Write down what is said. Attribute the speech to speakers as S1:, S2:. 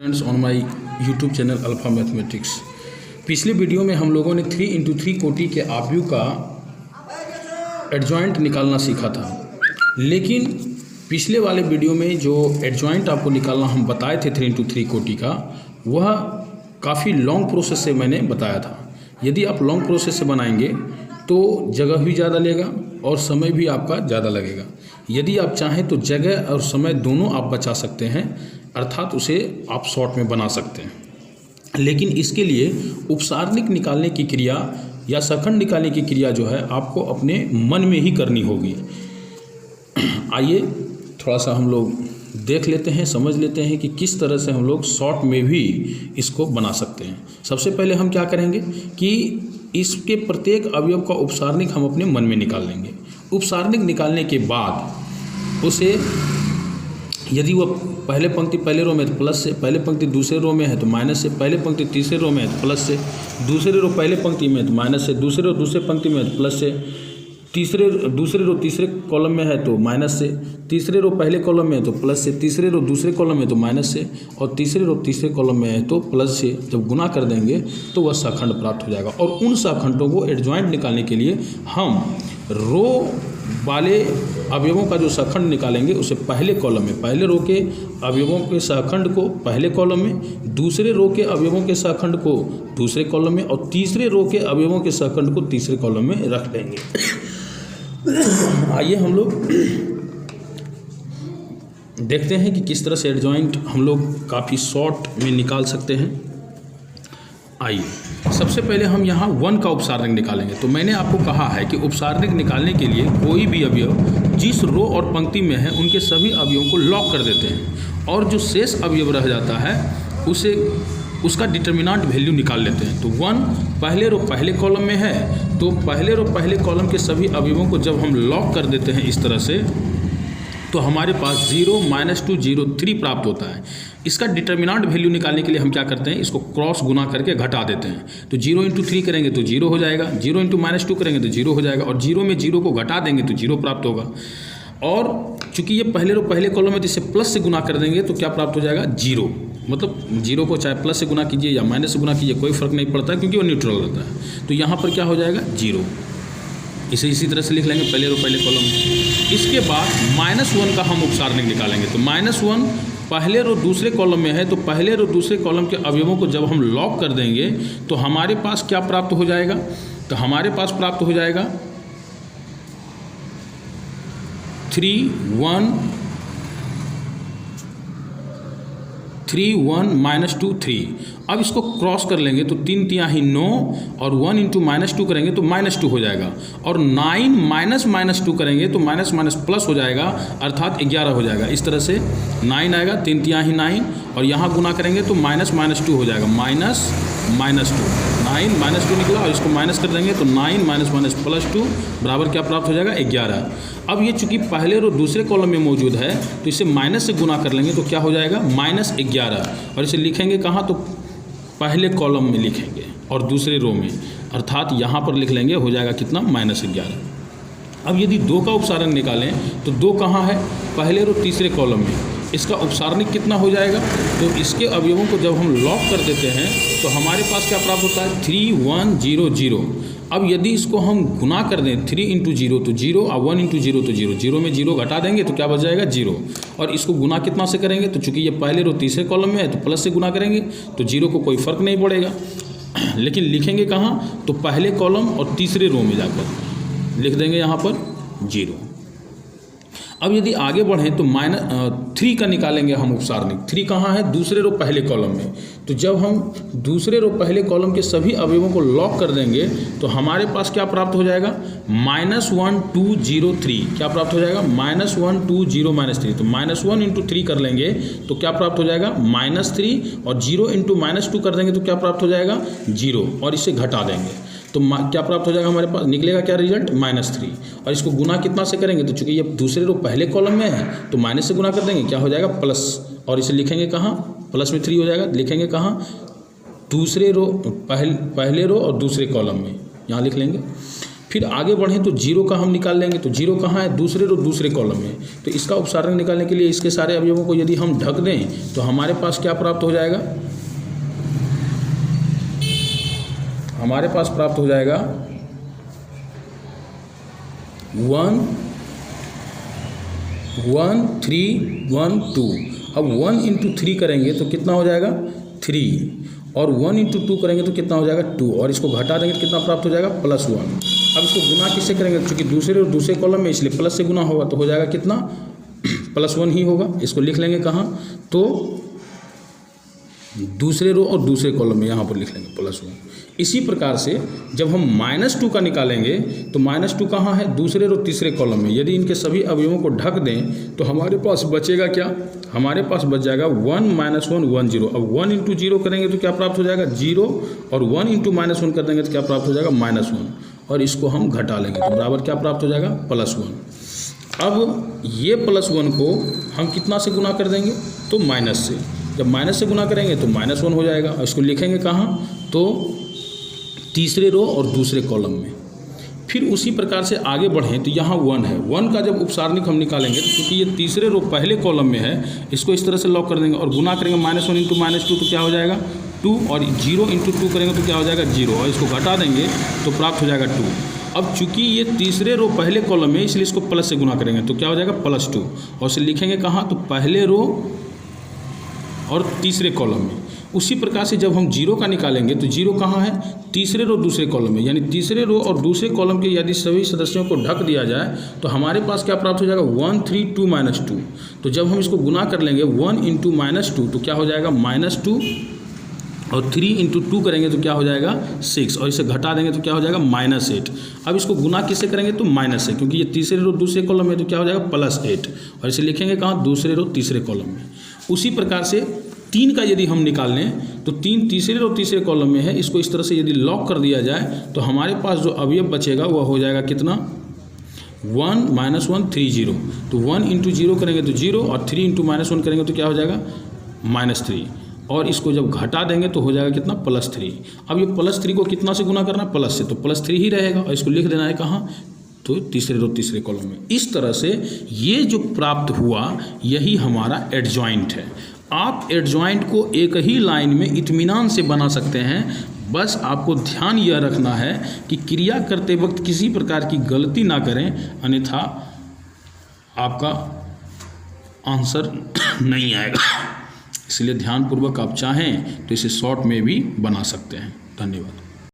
S1: Friends on my YouTube channel alpha mathematics. पिछले video में हम लोगों ने 3x3 कोटि के आव्यूह का एडजॉइंट निकालना सीखा था, लेकिन पिछले वाले वीडियो में जो एडजॉइंट आपको निकालना हम बताए थे 3x3 कोटि का, वह काफ़ी लॉन्ग प्रोसेस से मैंने बताया था। यदि आप लॉन्ग प्रोसेस से बनाएंगे तो जगह भी ज़्यादा लेगा और समय भी आपका ज़्यादा लगेगा। यदि आप चाहें तो जगह और समय दोनों आप बचा सकते हैं, अर्थात उसे आप शॉर्ट में बना सकते हैं। लेकिन इसके लिए उपसारणिक निकालने की क्रिया या सखंड निकालने की क्रिया जो है आपको अपने मन में ही करनी होगी। आइए थोड़ा सा हम लोग देख लेते हैं, समझ लेते हैं कि किस तरह से हम लोग शॉर्ट में भी इसको बना सकते हैं। सबसे पहले हम क्या करेंगे कि इसके प्रत्येक अवयव का उपसारणिक हम अपने मन में निकाल लेंगे। उपसारणिक निकालने के बाद उसे यदि वो पहले पंक्ति पहले रो में है तो प्लस से, पहले पंक्ति दूसरे रो में है तो माइनस से, पहले पंक्ति तीसरे रो में है तो प्लस से, दूसरे रो पहले पंक्ति में है तो माइनस से, दूसरे रो दूसरे पंक्ति में है तो प्लस से, दूसरे रो तीसरे कॉलम में है तो माइनस से, तीसरे रो पहले कॉलम में है तो प्लस से, तीसरे रो दूसरे कॉलम में है तो माइनस से, और तीसरे रो तीसरे कॉलम में है तो प्लस से। जब गुना कर देंगे तो वह सखंड प्राप्त हो जाएगा। और उन सखंडों को एडजॉइंट निकालने के लिए हम रो वाले अवयवों का जो सखंड निकालेंगे उसे पहले कॉलम में, पहले रो के अवयवों के सखंड को पहले कॉलम में, दूसरे रो के अवयवों के सखंड को दूसरे कॉलम में, और तीसरे रो के अवयवों के सखंड को तीसरे कॉलम में रख देंगे। आइए हम लोग देखते हैं कि किस तरह से एडजॉइंट हम लोग काफ़ी शॉर्ट में निकाल सकते हैं। आइए सबसे पहले हम यहाँ 1 का उपसारणिक निकालेंगे। तो मैंने आपको कहा है कि उपसारणिक निकालने के लिए कोई भी अवयव जिस रो और पंक्ति में है उनके सभी अवयवों को लॉक कर देते हैं, और जो शेष अवयव रह जाता है उसे उसका डिटर्मिनेंट वैल्यू निकाल लेते हैं। तो 1 पहले रो पहले कॉलम में है तो पहले रो पहले कॉलम के सभी अवयवों को जब हम लॉक कर देते हैं इस तरह से, तो हमारे पास 0 -2 0 3 प्राप्त होता है। इसका डिटर्मिनेंट वैल्यू निकालने के लिए हम क्या करते हैं, इसको क्रॉस गुना करके घटा देते हैं। तो 0 × 3 करेंगे तो 0 हो जाएगा, 0 × -2 करेंगे तो 0 हो जाएगा, और 0 में 0 को घटा देंगे तो 0 प्राप्त होगा। और चूंकि ये पहले रो पहले कॉलम में, जिससे प्लस से गुना कर देंगे तो क्या प्राप्त हो जाएगा, 0। मतलब 0 को चाहे प्लस से गुना कीजिए या माइनस से गुना कीजिए, कोई फर्क नहीं पड़ता क्योंकि वो न्यूट्रल रहता है। तो यहाँ पर क्या हो जाएगा, 0। इसी तरह से लिख लेंगे पहले रो पहले कॉलम। इसके बाद -1 का हम उपसारणिक निकालेंगे। तो -1 पहले रो दूसरे कॉलम में है तो पहले रो दूसरे कॉलम के अवयवों को जब हम लॉक कर देंगे तो हमारे पास क्या प्राप्त हो जाएगा, तो हमारे पास प्राप्त हो जाएगा 3 1 -2 3। अब इसको क्रॉस कर लेंगे तो 3 तिहाई 9, और 1 × -2 करेंगे तो -2 हो जाएगा, और 9 -2 करेंगे तो माइनस माइनस प्लस हो जाएगा, अर्थात 11 हो जाएगा। इस तरह से 9 आएगा, 3 तिहाई 9, और यहाँ गुना करेंगे तो -2 हो जाएगा, -2 9 -2 निकला, और इसको माइनस कर देंगे तो 9 - +2 बराबर क्या प्राप्त हो जाएगा, 11। अब ये चूंकि पहले रो दूसरे कॉलम में मौजूद है तो इसे माइनस से गुना कर लेंगे तो क्या हो जाएगा, -11, और इसे लिखेंगे कहाँ, तो पहले कॉलम में लिखेंगे और दूसरे रो में, अर्थात यहाँ पर लिख लेंगे, हो जाएगा कितना, -11। अब यदि 2 का उपसारण निकालें तो 2 कहाँ है, पहले रो तीसरे कॉलम में। इसका उपसारणिक कितना हो जाएगा, तो इसके अवयवों को जब हम लॉक कर देते हैं तो हमारे पास क्या प्राप्त होता है, 3 1 0 0। अब यदि इसको हम गुना कर दें 3 × 0 तो 0, और 1 × 0 तो 0, 0 में 0 घटा देंगे तो क्या बच जाएगा, 0। और इसको गुना कितना से करेंगे, तो चूंकि ये पहले रो तीसरे कॉलम में है तो प्लस से गुना करेंगे तो 0 को कोई फर्क नहीं पड़ेगा, लेकिन लिखेंगे कहाँ, तो पहले कॉलम और तीसरे रो में जाकर लिख देंगे यहाँ पर 0। अब यदि आगे बढ़ें तो -3 का निकालेंगे हम उपसारणिक। 3 कहाँ है, दूसरे रो पहले कॉलम में। तो जब हम दूसरे रो पहले कॉलम के सभी अवयवों को लॉक कर देंगे तो हमारे पास क्या प्राप्त हो जाएगा, -1 2 0 3। क्या प्राप्त हो जाएगा, -1 2 0 -3। तो -1 × 3 कर लेंगे तो क्या प्राप्त हो जाएगा, -3, और 0 × -2 कर देंगे तो क्या प्राप्त हो जाएगा, 0, और इसे घटा देंगे तो क्या प्राप्त हो जाएगा, हमारे पास निकलेगा क्या रिजल्ट, -3। और इसको गुना कितना से करेंगे, तो चूंकि ये दूसरे रो पहले कॉलम में है तो माइनस से गुना कर देंगे, क्या हो जाएगा, प्लस, और इसे लिखेंगे कहाँ, प्लस में 3 हो जाएगा, लिखेंगे कहाँ, दूसरे रो पहले रो और दूसरे कॉलम में, यहाँ लिख लेंगे। फिर आगे बढ़ें तो जीरो का हम निकाल लेंगे, तो जीरो कहाँ है, दूसरे रो दूसरे कॉलम में। तो इसका उपसारण निकालने के लिए इसके सारे अवयवों को यदि हम ढक दें तो हमारे पास क्या प्राप्त हो जाएगा, हमारे पास प्राप्त हो जाएगा 1 1 3 1 2। अब 1 इंटू 3 करेंगे तो कितना हो जाएगा 3, और 1 इंटू 2 करेंगे तो कितना हो जाएगा 2, और इसको घटा देंगे तो कितना प्राप्त हो जाएगा +1। अब इसको गुना किससे करेंगे, क्योंकि दूसरे और दूसरे कॉलम में इसलिए प्लस से गुना होगा तो हो जाएगा कितना +1 ही होगा। इसको लिख लेंगे कहाँ, तो दूसरे रो और दूसरे कॉलम में यहाँ पर लिख लेंगे +1। इसी प्रकार से जब हम -2 का निकालेंगे तो -2 कहाँ है, दूसरे रो तीसरे कॉलम में। यदि इनके सभी अवयवों को ढक दें तो हमारे पास बचेगा क्या, हमारे पास बच जाएगा 1 -1 1 0। अब 1 इंटू 0 करेंगे तो क्या प्राप्त हो जाएगा 0, और 1 इंटू -1 कर देंगे तो क्या प्राप्त हो जाएगा -1, और इसको हम घटा लेंगे तो बराबर क्या प्राप्त हो जाएगा +1। अब ये +1 को हम कितना से गुना कर देंगे, तो माइनस से। जब माइनस से गुना करेंगे तो -1 हो जाएगा, और इसको लिखेंगे कहाँ, तो तीसरे रो और दूसरे कॉलम में। फिर उसी प्रकार से आगे बढ़ें तो यहाँ 1 है, 1 का जब उपसारणिक हम निकालेंगे तो क्योंकि ये तीसरे रो पहले कॉलम में है, इसको इस तरह से लॉक कर देंगे और गुना करेंगे -1 इंटू -2 तो क्या हो जाएगा 2, और 0 इंटू 2 करेंगे तो क्या हो जाएगा 0, और इसको घटा देंगे तो प्राप्त हो जाएगा 2। अब चूंकि ये तीसरे रो पहले कॉलम में, इसलिए इसको प्लस से गुना करेंगे तो क्या हो जाएगा +2, और इसे लिखेंगे कहाँ, तो पहले रो और तीसरे कॉलम में। उसी प्रकार से जब हम 0 का निकालेंगे तो 0 कहाँ है, तीसरे रो दूसरे कॉलम में। यानी तीसरे रो और दूसरे कॉलम के यदि सभी सदस्यों को ढक दिया जाए तो हमारे पास क्या प्राप्त हो जाएगा 1 3 2 -2। तो जब हम इसको गुना कर लेंगे 1 इंटू -2 तो क्या हो जाएगा -2, और 3 इंटू 2 करेंगे तो क्या हो जाएगा 6, और इसे घटा देंगे तो क्या हो जाएगा -8। अब इसको गुना किससे करेंगे, तो माइनस से, क्योंकि ये तीसरे रो दूसरे कॉलम में तो क्या हो जाएगा +8, और इसे लिखेंगे कहाँ, दूसरे रो तीसरे कॉलम में। उसी प्रकार से 3 का यदि हम निकाल लें तो 3 तीसरे और तीसरे कॉलम में है, इसको इस तरह से यदि लॉक कर दिया जाए तो हमारे पास जो अवयव बचेगा वह हो जाएगा कितना 1 -1 3 0। तो 1 इंटू 0 करेंगे तो 0, और 3 इंटू -1 करेंगे तो क्या हो जाएगा -3, और इसको जब घटा देंगे तो हो जाएगा कितना +3। अब ये +3 को कितना से गुना करना है, प्लस से, तो +3 ही रहेगा, और इसको लिख देना है कहाँ, तो तीसरे रो तीसरे कॉलम में। इस तरह से ये जो प्राप्त हुआ यही हमारा एडजॉइंट है। आप एडजॉइंट को एक ही लाइन में इत्मीनान से बना सकते हैं, बस आपको ध्यान यह रखना है कि क्रिया करते वक्त किसी प्रकार की गलती ना करें, अन्यथा आपका आंसर नहीं आएगा। इसलिए ध्यानपूर्वक आप चाहें तो इसे शॉर्ट में भी बना सकते हैं। धन्यवाद।